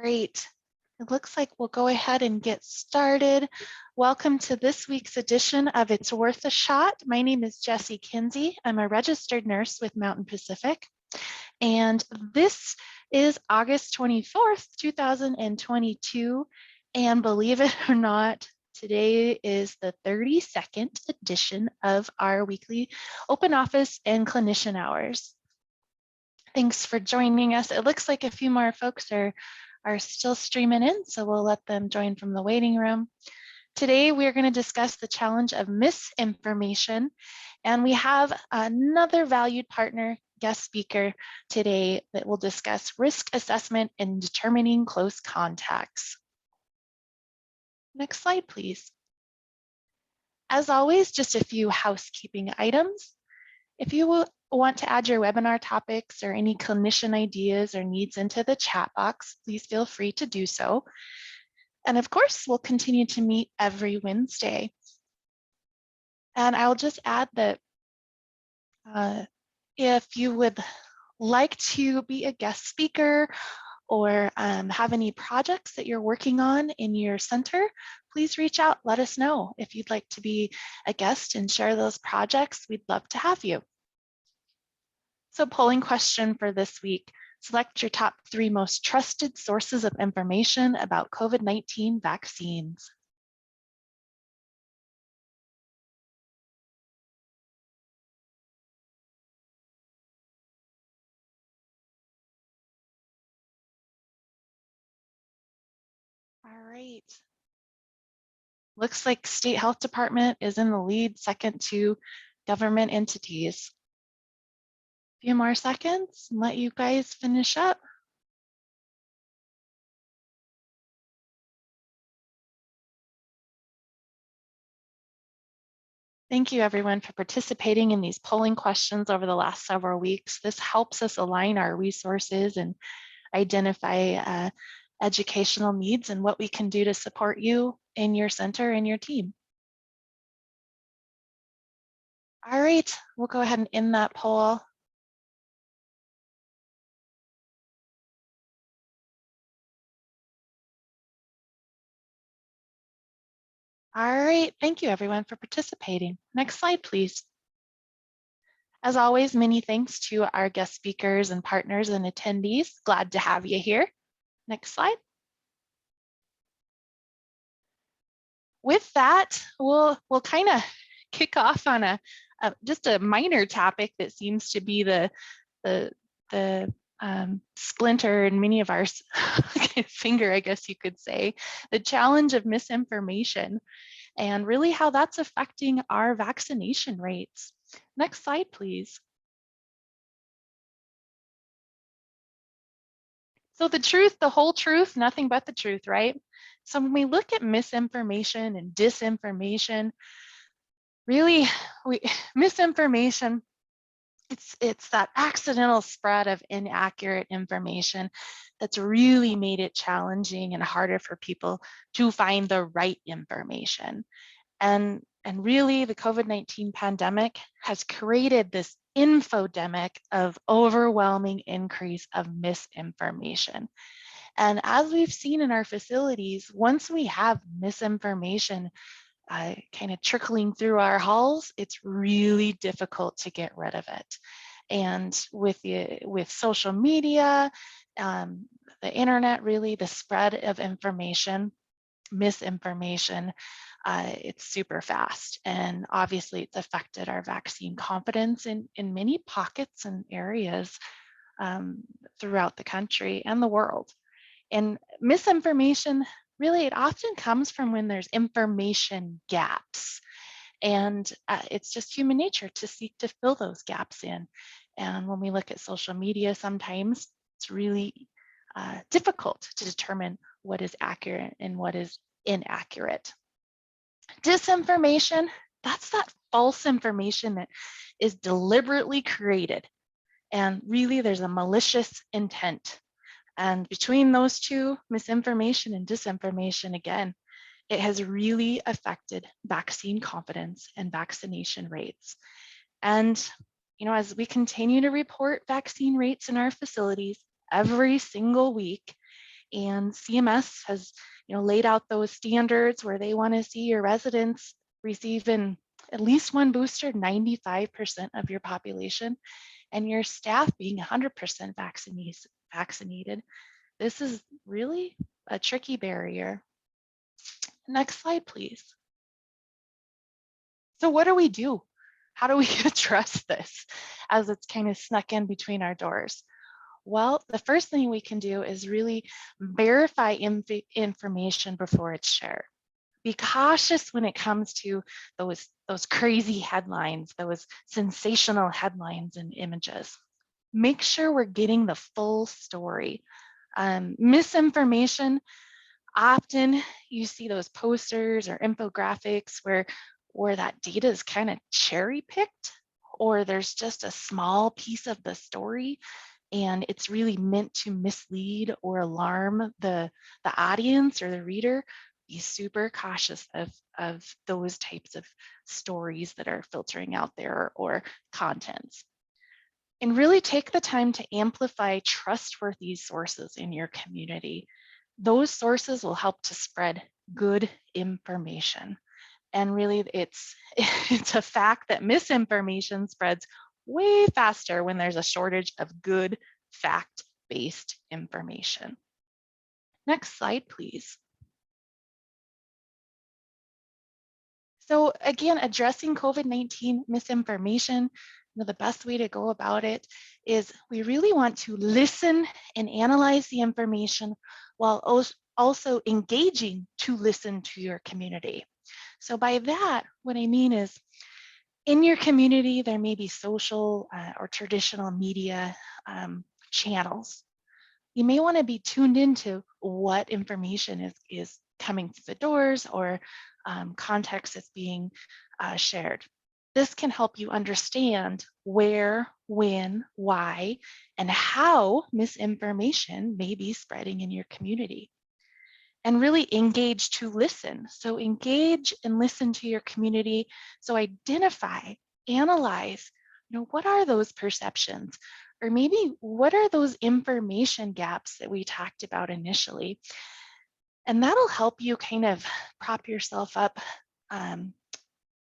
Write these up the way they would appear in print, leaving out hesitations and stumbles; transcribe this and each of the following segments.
Great. It looks like we'll go ahead and get started. Welcome to this week's edition of It's Worth a Shot. My name is Jessie Kinsey. I'm a registered nurse with Mountain Pacific. And this is August 24th, 2022. And believe it or not, today is the 32nd edition of our weekly open office and clinician hours. Thanks for joining us. It looks like a few more folks are still streaming in, so we'll let them join from the waiting room. Today, we're going to discuss the challenge of misinformation, and we have another valued partner guest speaker today that will discuss risk assessment and determining close contacts. Next slide, please. As always, just a few housekeeping items. If you want to add your webinar topics or any clinician ideas or needs into the chat box, please feel free to do so. And of course, we'll continue to meet every Wednesday. And I'll just add that if you would like to be a guest speaker or have any projects that you're working on in your center, please reach out, let us know. If you'd like to be a guest and share those projects, we'd love to have you. So polling question for this week, select your top 3 most trusted sources of information about COVID-19 vaccines. All right. Looks like State Health Department is in the lead, second to government entities. A few more seconds and let you guys finish up. Thank you everyone for participating in these polling questions over the last several weeks. This helps us align our resources and identify educational needs and what we can do to support you in your center and your team. All right, we'll go ahead and end that poll. All right, thank you everyone for participating. Next slide, please. As always, many thanks to our guest speakers and partners and attendees. Glad to have you here. Next slide. With that, we'll kind of kick off on just a minor topic that seems to be the splinter in many of our finger, I guess you could say, the challenge of misinformation and really how that's affecting our vaccination rates. Next slide, please. So the truth, the whole truth, nothing but the truth, right? So when we look at misinformation and disinformation, really, misinformation, it's that accidental spread of inaccurate information that's really made it challenging and harder for people to find the right information. And really, the COVID-19 pandemic has created this infodemic of overwhelming increase of misinformation. And as we've seen in our facilities, once we have misinformation kind of trickling through our halls, it's really difficult to get rid of it. And with social media, the internet, really the spread of information, misinformation, it's super fast. And obviously it's affected our vaccine confidence in many pockets and areas throughout the country and the world. And misinformation, really, it often comes from when there's information gaps. And it's just human nature to seek to fill those gaps in. And when we look at social media, sometimes it's really difficult to determine what is accurate and what is inaccurate. Disinformation, that's that false information that is deliberately created. And really, there's a malicious intent. And between those two, misinformation and disinformation, again, it has really affected vaccine confidence and vaccination rates. And, you know, as we continue to report vaccine rates in our facilities every single week, And CMS has, laid out those standards where they want to see your residents receiving at least one booster, 95% of your population, and your staff being 100% vaccinated. This is really a tricky barrier. Next slide, please. So what do we do? How do we address this as it's kind of snuck in between our doors? Well, the first thing we can do is really verify information before it's shared. Be cautious when it comes to those crazy headlines, those sensational headlines and images. Make sure we're getting the full story. Misinformation, often you see those posters or infographics where that data is kind of cherry picked, or there's just a small piece of the story and it's really meant to mislead or alarm the audience or the reader. Be super cautious of those types of stories that are filtering out there or contents. And really take the time to amplify trustworthy sources in your community. Those sources will help to spread good information. And really it's a fact that misinformation spreads way faster when there's a shortage of good fact-based information. Next slide, please. So again, addressing COVID-19 misinformation, the best way to go about it is we really want to listen and analyze the information while also engaging to listen to your community. So by that, what I mean is in your community, there may be social or traditional media channels. You may want to be tuned into what information is coming through the doors or context that's being shared. This can help you understand where, when, why, and how misinformation may be spreading in your community. And really engage to listen. So engage and listen to your community. So identify, analyze, what are those perceptions? Or maybe what are those information gaps that we talked about initially? And that'll help you kind of prop yourself up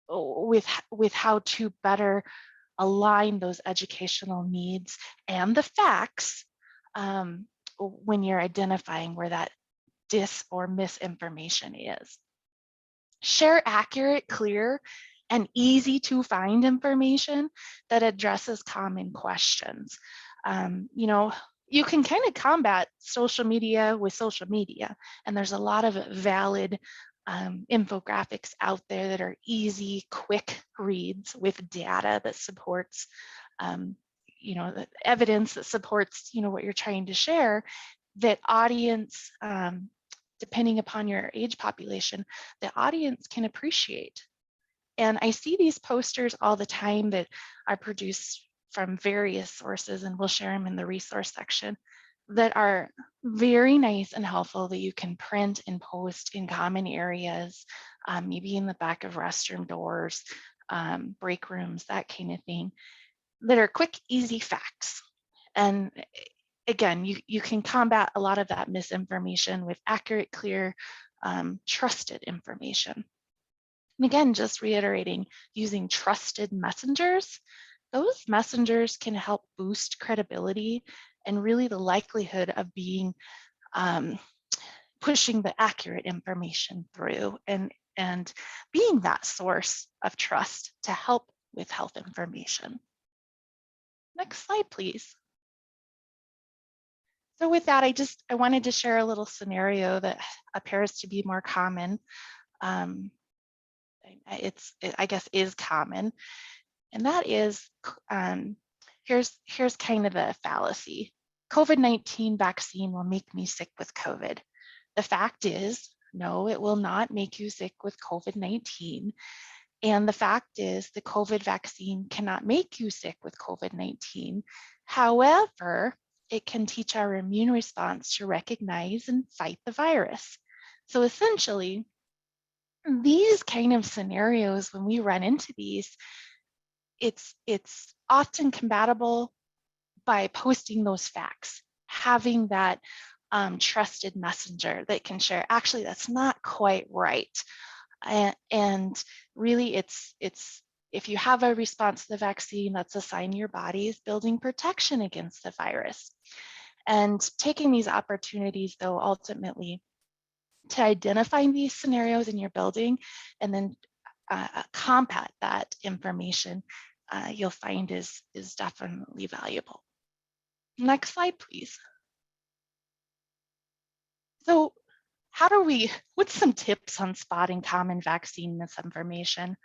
with how to better align those educational needs and the facts when you're identifying where that dis or misinformation is. Share accurate, clear, and easy to find information that addresses common questions. You can kind of combat social media with social media, and there's a lot of valid infographics out there that are easy, quick reads with data that supports, the evidence that supports, what you're trying to share, that audience, depending upon your age population, the audience can appreciate. And I see these posters all the time that are produced from various sources, and we'll share them in the resource section, that are very nice and helpful that you can print and post in common areas, maybe in the back of restroom doors, break rooms, that kind of thing, that are quick, easy facts. And again, you can combat a lot of that misinformation with accurate, clear, trusted information. And again, just reiterating, using trusted messengers, those messengers can help boost credibility and really the likelihood of being pushing the accurate information through and being that source of trust to help with health information. Next slide, please. So with that, I wanted to share a little scenario that appears to be more common. I guess is common, and that is here's kind of the fallacy. COVID-19 vaccine will make me sick with COVID. The fact is, no, it will not make you sick with COVID-19. And the fact is the COVID vaccine cannot make you sick with COVID-19. However, it can teach our immune response to recognize and fight the virus. So essentially, these kind of scenarios, when we run into these, it's often compatible by posting those facts, having that trusted messenger that can share, actually, that's not quite right. And really, it's if you have a response to the vaccine, that's a sign your body is building protection against the virus. And taking these opportunities, though, ultimately to identify these scenarios in your building and then combat that information, you'll find is definitely valuable. Next slide, please. So what's some tips on spotting common vaccine misinformation?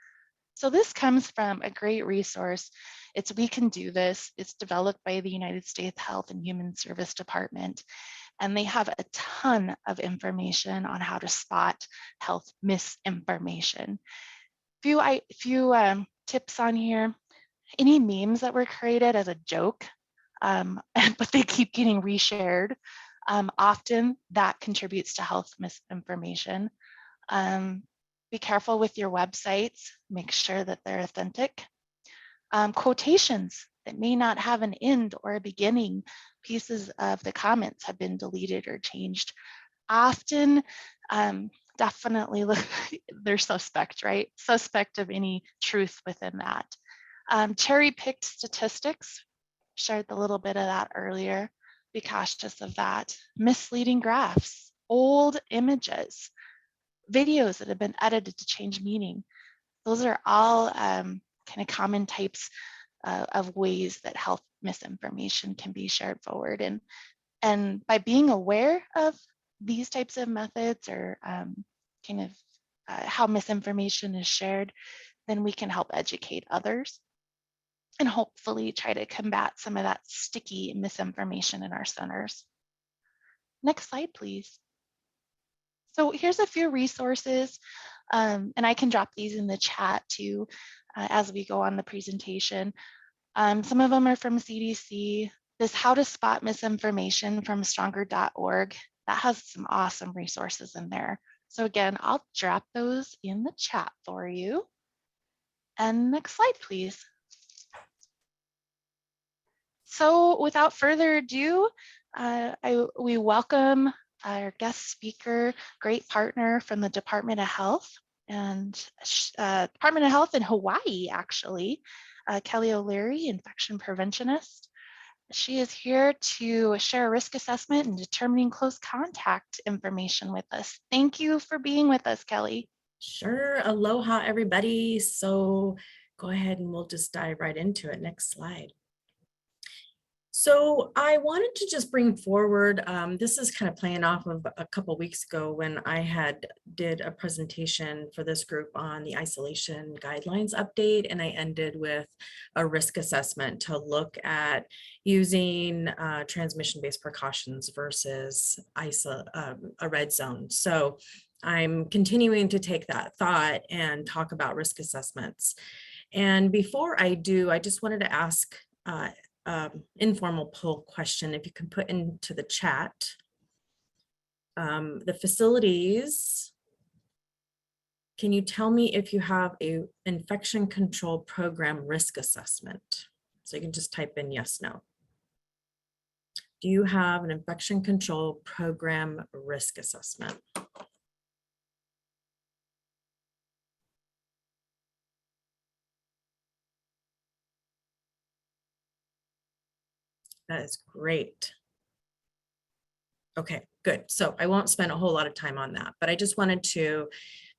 So this comes from a great resource. It's We Can Do This. It's developed by the United States Health and Human Service Department, and they have a ton of information on how to spot health misinformation. Few tips on here. Any memes that were created as a joke, but they keep getting reshared, often that contributes to health misinformation. Be careful with your websites. Make sure that they're authentic. Quotations that may not have an end or a beginning. Pieces of the comments have been deleted or changed. Often, definitely they're suspect, right? Suspect of any truth within that. Cherry-picked statistics, shared a little bit of that earlier. Be cautious of that. Misleading graphs, old images, videos that have been edited to change meaning. Those are all kind of common types of ways that health misinformation can be shared forward. And by being aware of these types of methods or how misinformation is shared, then we can help educate others and hopefully try to combat some of that sticky misinformation in our centers. Next slide, please. So here's a few resources, and I can drop these in the chat too as we go on the presentation. Some of them are from CDC. This How to Spot Misinformation from stronger.org, that has some awesome resources in there. So again, I'll drop those in the chat for you. And next slide, please. So without further ado, we welcome our guest speaker, great partner from the Department of Health and Department of Health in Hawaii, actually, Kelly O'Leary, infection preventionist. She is here to share a risk assessment and determining close contact information with us. Thank you for being with us, Kelly. Sure. Aloha, everybody. So go ahead and we'll just dive right into it. Next slide. So I wanted to just bring forward, this is kind of playing off of a couple of weeks ago when I did a presentation for this group on the isolation guidelines update, and I ended with a risk assessment to look at using transmission-based precautions versus a red zone. So I'm continuing to take that thought and talk about risk assessments. And before I do, I just wanted to ask informal poll question, if you can put into the chat. The facilities, can you tell me if you have a infection control program risk assessment? So you can just type in yes, no. Do you have an infection control program risk assessment? That is great. Okay, good. So I won't spend a whole lot of time on that, but I just wanted to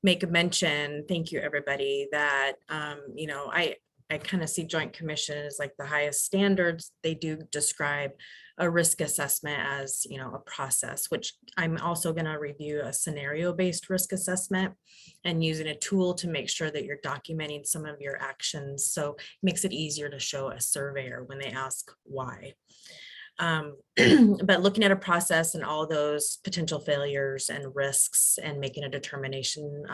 make a mention, thank you everybody, that, you know, I kind of see Joint Commission as like the highest standards. They do describe a risk assessment as, you know, a process, which I'm also going to review a scenario-based risk assessment and using a tool to make sure that you're documenting some of your actions. So it makes it easier to show a surveyor when they ask why. But looking at a process and all those potential failures and risks and making a determination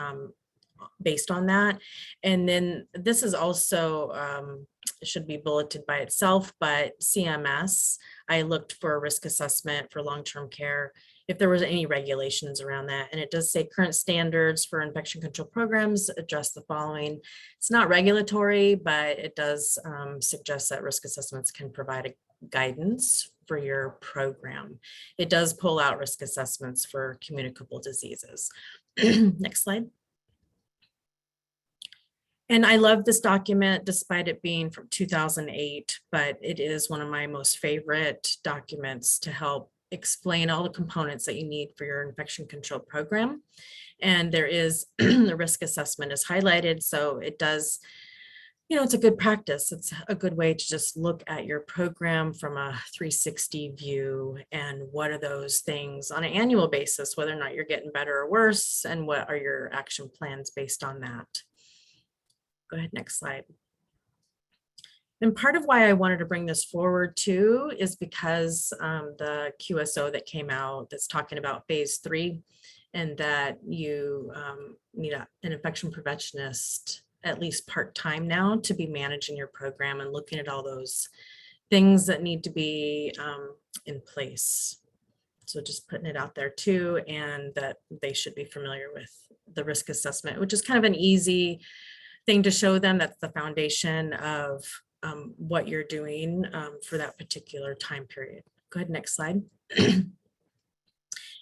based on that. And then this is also, should be bulleted by itself, but CMS, I looked for a risk assessment for long-term care, if there was any regulations around that. And it does say current standards for infection control programs address the following. It's not regulatory, but it does suggest that risk assessments can provide a guidance for your program. It does pull out risk assessments for communicable diseases. Next slide. And I love this document despite it being from 2008, but it is one of my most favorite documents to help explain all the components that you need for your infection control program. And there is the risk assessment is highlighted. So it does, you know, it's a good practice. It's a good way to just look at your program from a 360 view and what are those things on an annual basis, whether or not you're getting better or worse, and what are your action plans based on that. Go ahead, next slide. And part of why I wanted to bring this forward too is because the QSO that came out that's talking about phase 3, and that you need an infection preventionist at least part-time now to be managing your program and looking at all those things that need to be in place. So just putting it out there too, and that they should be familiar with the risk assessment, which is kind of an easy thing to show them. That's the foundation of what you're doing for that particular time period. Go ahead, next slide.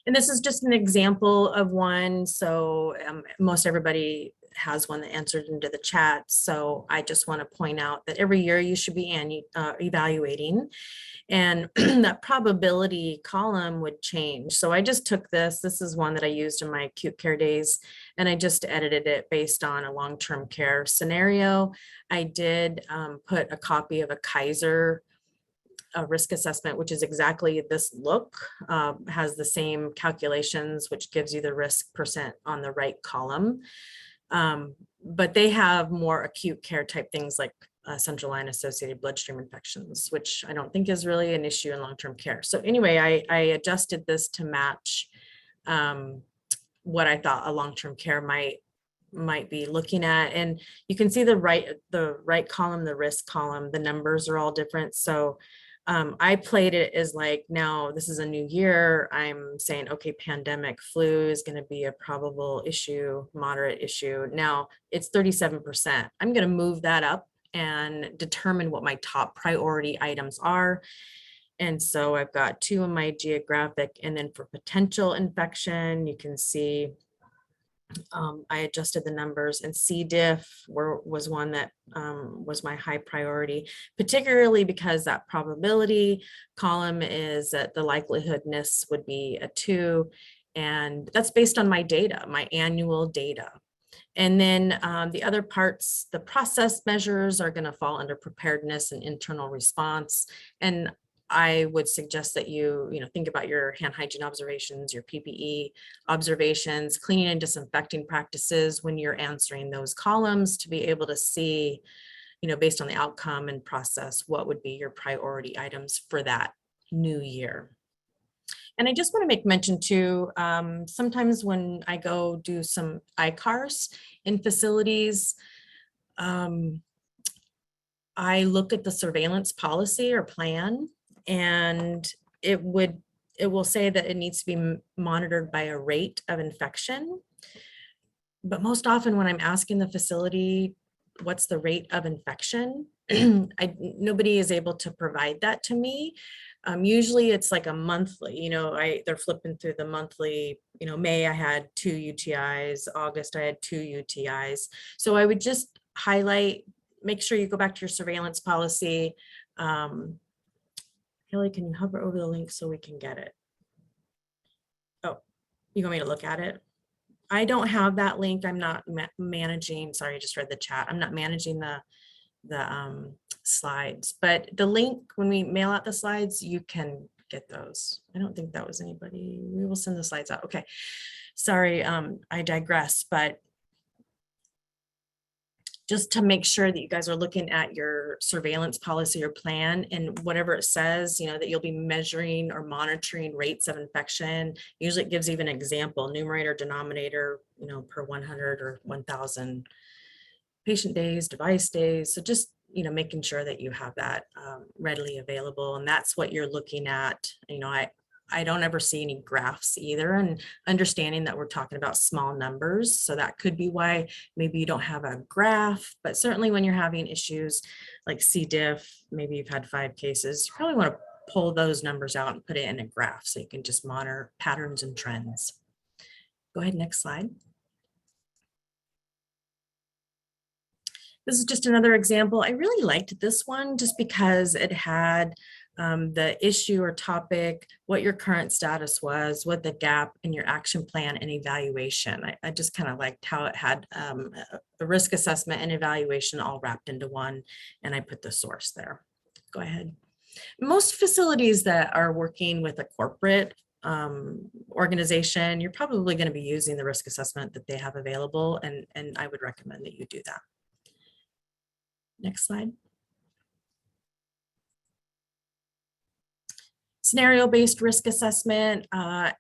And this is just an example of one. So most everybody has one that answered into the chat. So I just want to point out that every year you should be evaluating, and that probability column would change. So I just took this is one that I used in my acute care days, and I just edited it based on a long-term care scenario. I did put a copy of a Kaiser risk assessment, which is exactly this look, has the same calculations, which gives you the risk percent on the right column. But they have more acute care type things like central line associated bloodstream infections, which I don't think is really an issue in long-term care. So anyway, I adjusted this to match what I thought a long-term care might be looking at. And you can see the right column, the risk column, the numbers are all different. So I played it as like, now this is a new year. I'm saying, okay, pandemic flu is going to be a probable issue, moderate issue. Now it's 37%. I'm going to move that up and determine what my top priority items are. And so I've got 2 in my geographic, and then for potential infection, you can see I adjusted the numbers, and C. diff was one that was my high priority, particularly because that probability column is that the likelihoodness would be a 2. And that's based on my data, my annual data. And then the other parts, the process measures are going to fall under preparedness and internal response. And I would suggest that you think about your hand hygiene observations, your PPE observations, cleaning and disinfecting practices when you're answering those columns, to be able to see, based on the outcome and process, what would be your priority items for that new year. And I just want to make mention too, sometimes when I go do some ICARs in facilities, I look at the surveillance policy or plan, and it will say that it needs to be monitored by a rate of infection. But most often when I'm asking the facility, what's the rate of infection, nobody is able to provide that to me. Usually it's like a monthly, they're flipping through the monthly, May I had 2 UTIs, August I had 2 UTIs. So I would just highlight, make sure you go back to your surveillance policy. Kelly, can you hover over the link so we can get it? Oh, you want me to look at it? I don't have that link. I'm not managing, sorry, I just read the chat. I'm not managing the slides, but the link, when we mail out the slides, you can get those. I don't think that was anybody. We will send the slides out. Okay, sorry, I digress, but just to make sure that you guys are looking at your surveillance policy or plan, and whatever it says, that you'll be measuring or monitoring rates of infection. Usually it gives even an example, numerator, denominator, per 100 or 1,000 patient days, device days. So just, making sure that you have that readily available. And that's what you're looking at. I don't ever see any graphs either, and understanding that we're talking about small numbers. So that could be why maybe you don't have a graph, but certainly when you're having issues like C. diff, maybe you've had 5 cases, you probably want to pull those numbers out and put it in a graph so you can just monitor patterns and trends. Go ahead, next slide. This is just another example. I really liked this one just because it had the issue or topic, what your current status was, what the gap in your action plan and evaluation. I just kind of liked how it had a risk assessment and evaluation all wrapped into one, and I put the source there. Go ahead. Most facilities that are working with a corporate organization, you're probably going to be using the risk assessment that they have available, and I would recommend that you do that. Next slide. Scenario-based risk assessment,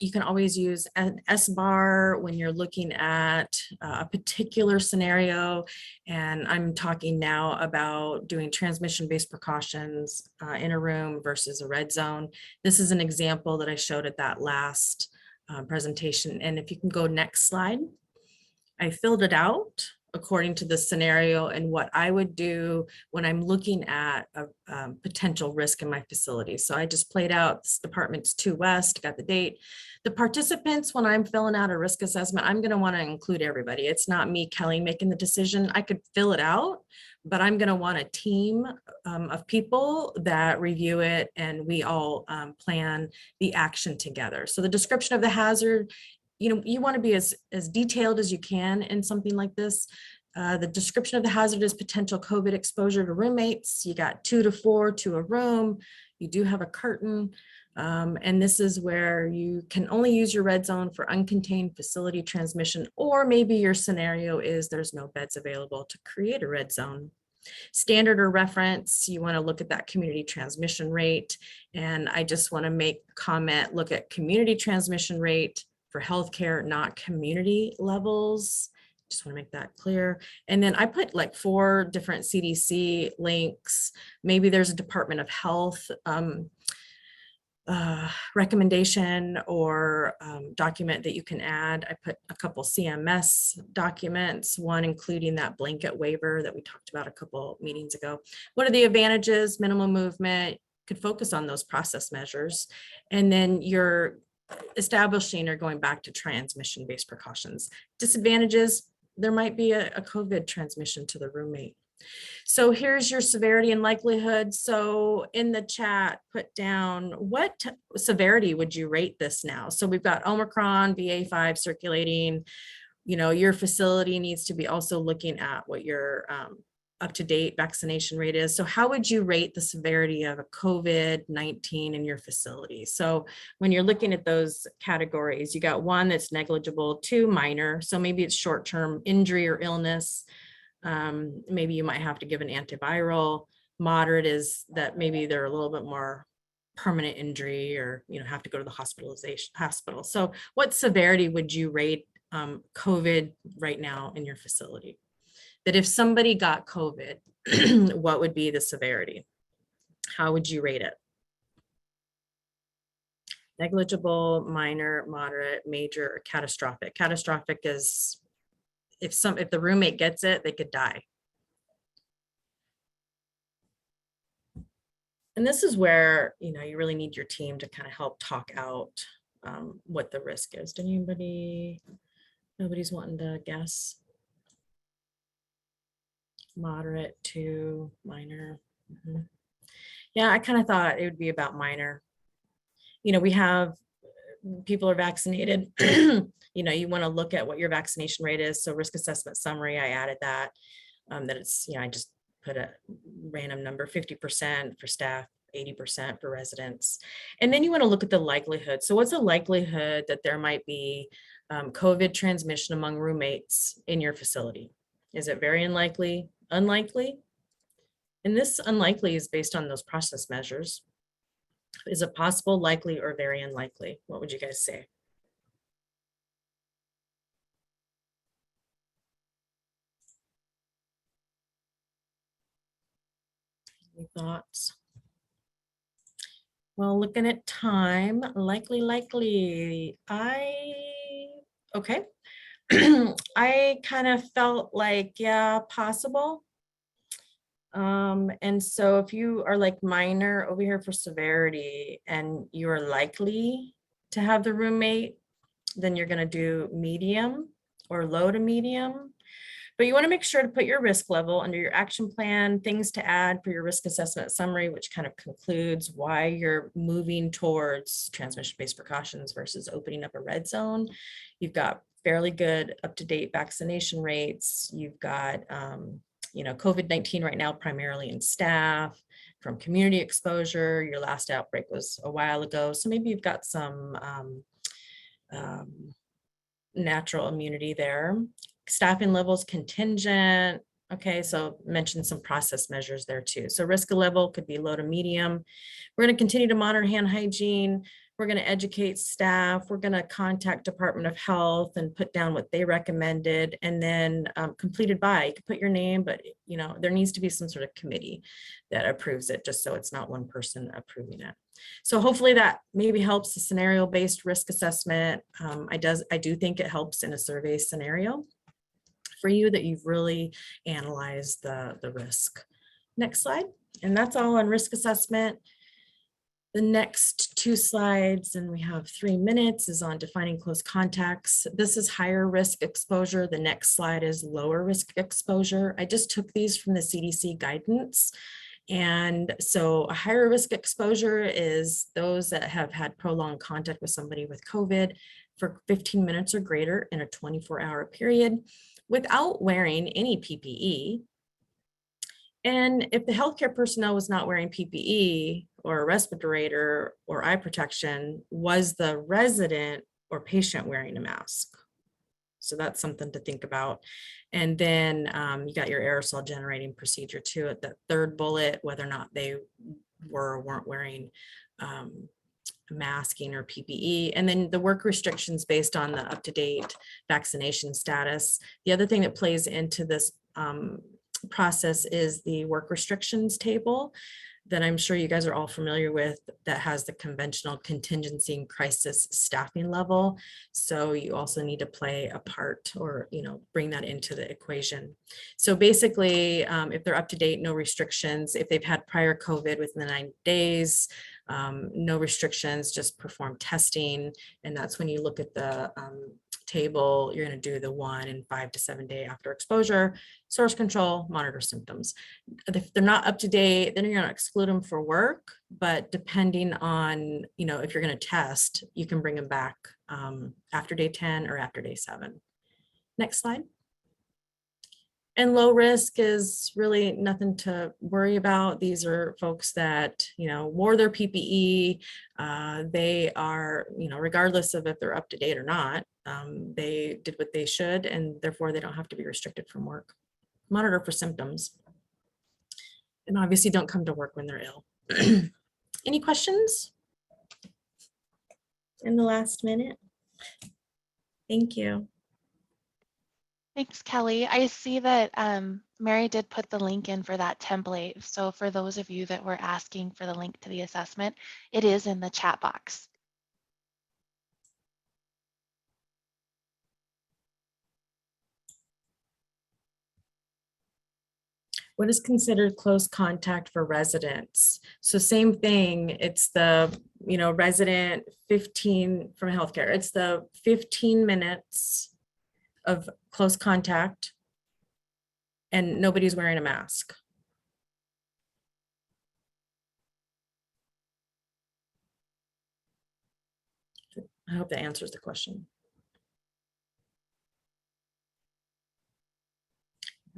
you can always use an SBAR when you're looking at a particular scenario. And I'm talking now about doing transmission-based precautions in a room versus a red zone. This is an example that I showed at that last presentation. And if you can go next slide, I filled it out according to the scenario and what I would do when I'm looking at a potential risk in my facility. So I just played out this department's 2 West, got the date. The participants, when I'm filling out a risk assessment, I'm gonna wanna include everybody. It's not me, Kelly, making the decision. I could fill it out, but I'm gonna want a team of people that review it and we all plan the action together. So the description of the hazard, you want to be as detailed as you can in something like this. The description of the hazard is potential COVID exposure to roommates. You got 2 to 4 to a room. You do have a curtain. And this is where you can only use your red zone for uncontained facility transmission, or maybe your scenario is there's no beds available to create a red zone. Standard or reference, you want to look at that community transmission rate. And I just want to make comment, look at community transmission rate for healthcare, not community levels. Just want to make that clear. And then I put like 4 different CDC links. Maybe there's a Department of Health recommendation or document that you can add. I put a couple CMS documents, one including that blanket waiver that we talked about a couple meetings ago. What are the advantages? Minimum movement, could focus on those process measures. And then you're establishing or going back to transmission-based precautions. Disadvantages, there might be a COVID transmission to the roommate. So here's your severity and likelihood. So in the chat, put down what severity would you rate this now? So we've got Omicron, BA.5 circulating. Your facility needs to be also looking at what your up-to-date vaccination rate is. So how would you rate the severity of a COVID-19 in your facility? So when you're looking at those categories, you got 1 that's negligible, 2 minor. So maybe it's short-term injury or illness. Maybe you might have to give an antiviral. Moderate is that maybe they're a little bit more permanent injury or have to go to the hospital. So what severity would you rate COVID right now in your facility? That if somebody got COVID, what would be the severity? How would you rate it? Negligible, minor, moderate, major, or catastrophic. Catastrophic is if the roommate gets it, they could die. And this is where you really need your team to kind of help talk out what the risk is. Did nobody's wanting to guess? Moderate to minor. Yeah, I kind of thought it would be about minor. We have people are vaccinated. You want to look at what your vaccination rate is. So risk assessment summary, I added that it's, I just put a random number, 50% for staff, 80% for residents. And then you want to look at the likelihood. So what's the likelihood that there might be COVID transmission among roommates in your facility? Is it very unlikely, unlikely? And this unlikely is based on those process measures. Is it possible, likely, or very unlikely? What would you guys say? Any thoughts? Well, looking at time, likely, okay. I kind of felt like, yeah, possible. And so if you are like minor over here for severity and you are likely to have the roommate, then you're gonna do medium or low to medium. But you want to make sure to put your risk level under your action plan, things to add for your risk assessment summary, which kind of concludes why you're moving towards transmission-based precautions versus opening up a red zone. You've got fairly good up-to-date vaccination rates. You've got, COVID-19 right now, primarily in staff, from community exposure. Your last outbreak was a while ago. So maybe you've got some natural immunity there. Staffing levels contingent. Okay, so mention some process measures there too. So risk level could be low to medium. We're going to continue to monitor hand hygiene. We're going to educate staff. We're going to contact Department of Health and put down what they recommended, and then completed by. You can put your name, but there needs to be some sort of committee that approves it, just so it's not one person approving it. So hopefully that maybe helps the scenario-based risk assessment. I do think it helps in a survey scenario for you that you've really analyzed the risk. Next slide. And that's all on risk assessment. The next 2 slides, and we have 3 minutes, is on defining close contacts. This is higher risk exposure. The next slide is lower risk exposure. I just took these from the CDC guidance. And so a higher risk exposure is those that have had prolonged contact with somebody with COVID for 15 minutes or greater in a 24-hour period without wearing any PPE. And if the healthcare personnel was not wearing PPE or a respirator or eye protection, was the resident or patient wearing a mask? So that's something to think about. And then you got your aerosol generating procedure too at the third bullet, whether or not they were or weren't wearing masking or PPE. And then the work restrictions based on the up-to-date vaccination status. The other thing that plays into this process is the work restrictions table that I'm sure you guys are all familiar with, that has the conventional contingency and crisis staffing level. So you also need to play a part, or bring that into the equation. So basically, if they're up to date, no restrictions. If they've had prior COVID within the 9 days, no restrictions, just perform testing. And that's when you look at the table, you're going to do the 1 and 5 to 7 day after exposure, source control, monitor symptoms. If they're not up to date, then you're going to exclude them for work. But depending on, if you're going to test, you can bring them back after day 10 or after day 7. Next slide. And low risk is really nothing to worry about. These are folks that, wore their PPE. They are, regardless of if they're up to date or not, they did what they should, and therefore they don't have to be restricted from work. Monitor for symptoms. And obviously don't come to work when they're ill. Any questions in the last minute? Thank you. Thanks, Kelly. I see that Mary did put the link in for that template. So for those of you that were asking for the link to the assessment, it is in the chat box. What is considered close contact for residents? So same thing, it's the, resident 15 from healthcare. It's the 15 minutes of close contact and nobody's wearing a mask. I hope that answers the question.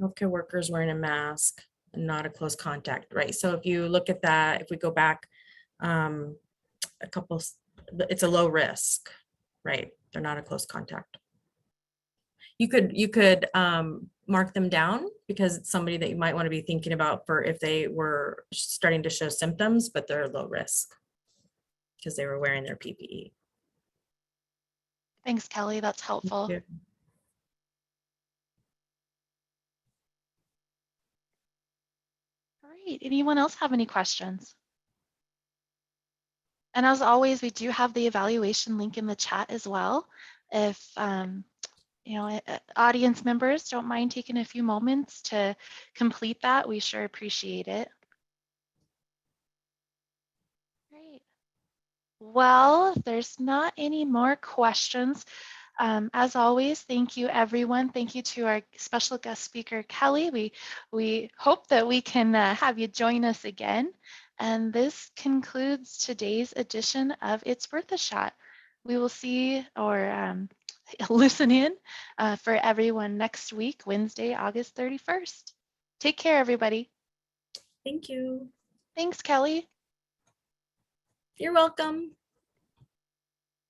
Healthcare workers wearing a mask and not a close contact, right? So if you look at that, if we go back a couple, it's a low risk, right? They're not a close contact. You could mark them down because it's somebody that you might want to be thinking about for if they were starting to show symptoms, but they're low risk because they were wearing their PPE. Thanks, Kelly. That's helpful. Yeah. All right. Anyone else have any questions? And as always, we do have the evaluation link in the chat as well. If Audience members, don't mind taking a few moments to complete that. We sure appreciate it. Great. Well, there's not any more questions. As always, thank you, everyone. Thank you to our special guest speaker, Kelly. We hope that we can have you join us again. And this concludes today's edition of It's Worth a Shot. We will see or listen in for everyone next week, Wednesday, August 31st. Take care, everybody. Thank you. Thanks, Kelly. You're welcome.